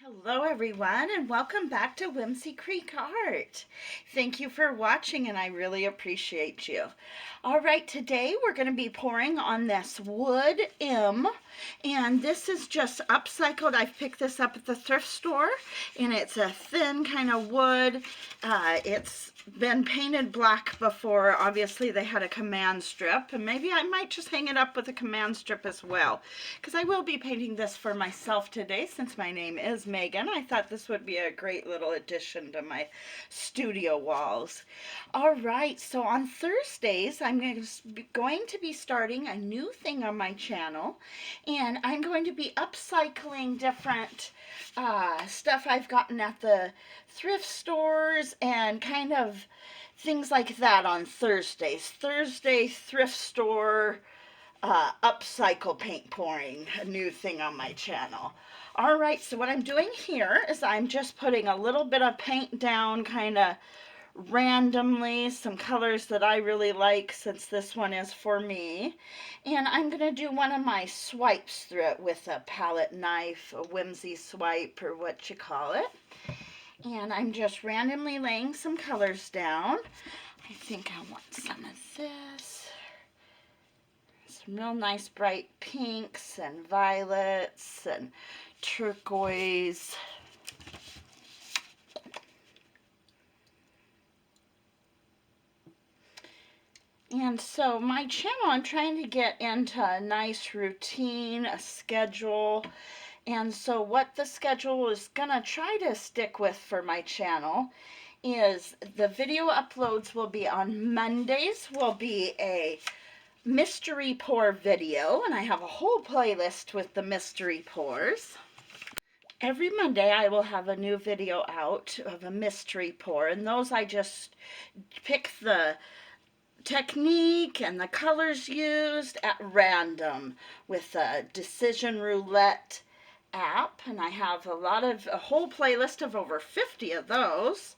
Hello everyone and welcome back to Whimsy Creek Art. Thank you for watching and I really appreciate you. Alright, today we're going to be pouring on this wood M, and this is just upcycled. I've picked this up at the thrift store and it's a thin kind of wood. It's been painted black before. Obviously they had a command strip, and maybe I might just hang it up with a command strip as well, because I will be painting this for myself today since my name is Megan. I thought this would be a great little addition to my studio walls. All right, so on Thursdays I'm going to be starting a new thing on my channel, and I'm going to be upcycling different stuff I've gotten at the thrift stores and kind of things like that on Thursdays. Thursday thrift store upcycle paint pouring, a new thing on my channel. All right, so what I'm doing here is I'm just putting a little bit of paint down kind of randomly, some colors that I really like since this one is for me, and I'm gonna do one of my swipes through it with a palette knife, a whimsy swipe or what you call it. And I'm just randomly laying some colors down. I think I want some of this. Some real nice bright pinks and violets and turquoise. And so my channel, I'm trying to get into a nice routine, a schedule. And so what the schedule is gonna try to stick with for my channel is the video uploads will be on Mondays, will be a mystery pour video, and I have a whole playlist with the mystery pours. Every Monday I will have a new video out of a mystery pour, and those I just pick the technique and the colors used at random with a decision roulette app, and I have a whole playlist of over 50 of those.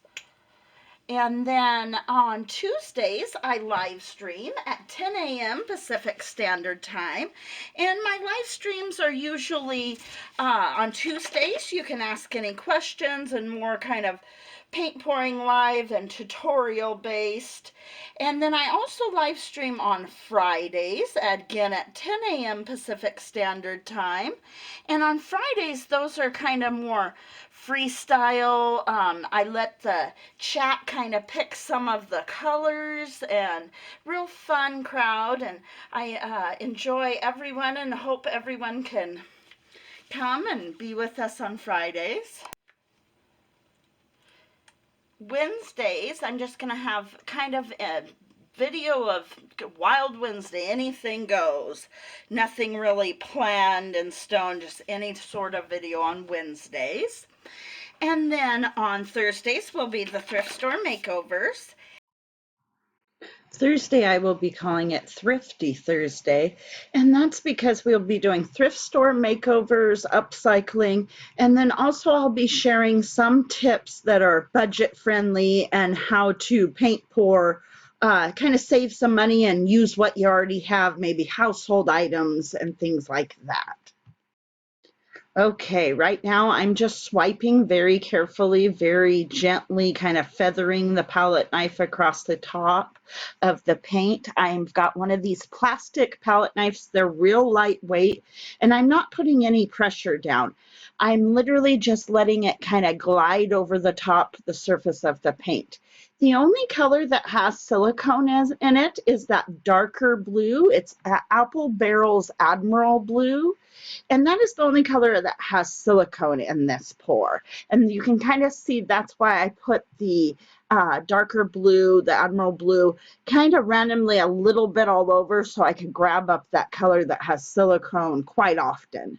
And then on Tuesdays I live stream at 10 a.m. Pacific Standard Time, and my live streams are usually on Tuesdays. You can ask any questions and more kind of paint pouring live and tutorial based. And then I also live stream on Fridays, again at 10 a.m. Pacific Standard Time. And on Fridays, those are kind of more freestyle. I let the chat kind of pick some of the colors, and real fun crowd. And I enjoy everyone and hope everyone can come and be with us on Fridays. Wednesdays, I'm just going to have kind of a video of Wild Wednesday, anything goes. Nothing really planned in stone, just any sort of video on Wednesdays. And then on Thursdays will be the thrift store makeovers. Thursday, I will be calling it Thrifty Thursday, and that's because we'll be doing thrift store makeovers, upcycling, and then also I'll be sharing some tips that are budget friendly and how to paint pour, kind of save some money and use what you already have, maybe household items and things like that. Okay, right now I'm just swiping very carefully, very gently, kind of feathering the palette knife across the top of the paint. I've got one of these plastic palette knives. They're real lightweight, and I'm not putting any pressure down. I'm literally just letting it kind of glide over the top, the surface of the paint. The only color that has silicone in it is that darker blue. It's Apple Barrel's Admiral blue. And that is the only color that has silicone in this pour. And you can kind of see that's why I put the darker blue, the Admiral blue, kind of randomly a little bit all over so I can grab up that color that has silicone quite often.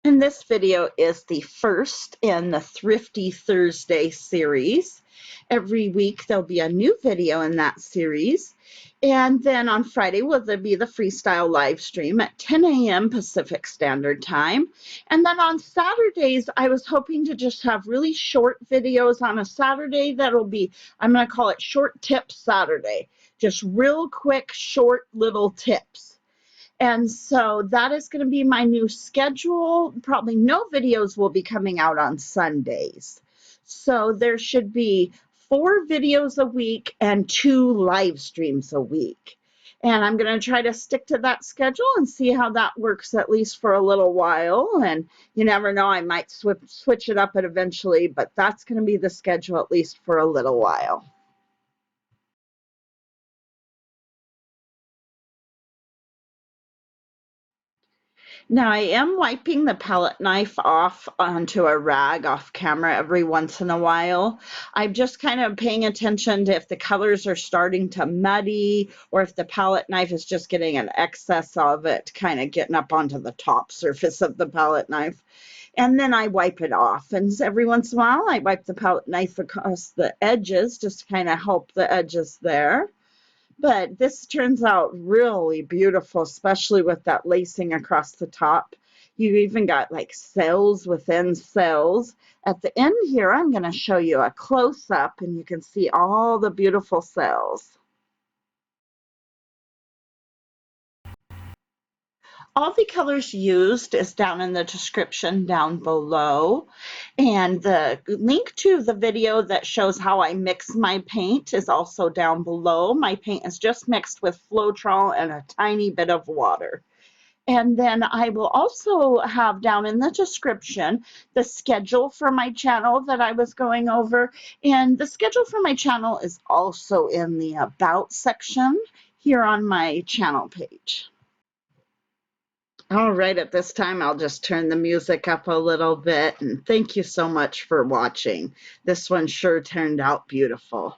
And this video is the first in the Thrifty Thursday series. Every week there'll be a new video in that series. And then on Friday will there be the Freestyle live stream at 10 a.m. Pacific Standard Time. And then on Saturdays, I was hoping to just have really short videos on a Saturday that'll be, I'm going to call it Short Tips Saturday. Just real quick, short little tips. And so that is going to be my new schedule. Probably no videos will be coming out on Sundays. So there should be 4 videos a week and 2 live streams a week. And I'm going to try to stick to that schedule and see how that works, at least for a little while. And you never know, I might switch it up eventually, but that's going to be the schedule at least for a little while. Now I am wiping the palette knife off onto a rag off camera every once in a while. I'm just kind of paying attention to if the colors are starting to muddy or if the palette knife is just getting an excess of it kind of getting up onto the top surface of the palette knife. And then I wipe it off. And every once in a while I wipe the palette knife across the edges just to kind of help the edges there. But this turns out really beautiful, especially with that lacing across the top. You even got like cells within cells. At the end here, I'm going to show you a close-up and you can see all the beautiful cells. All the colors used is down in the description down below. And the link to the video that shows how I mix my paint is also down below. My paint is just mixed with Floetrol and a tiny bit of water. And then I will also have down in the description the schedule for my channel that I was going over. And the schedule for my channel is also in the About section here on my channel page. All right, at this time, I'll just turn the music up a little bit. And thank you so much for watching. This one sure turned out beautiful.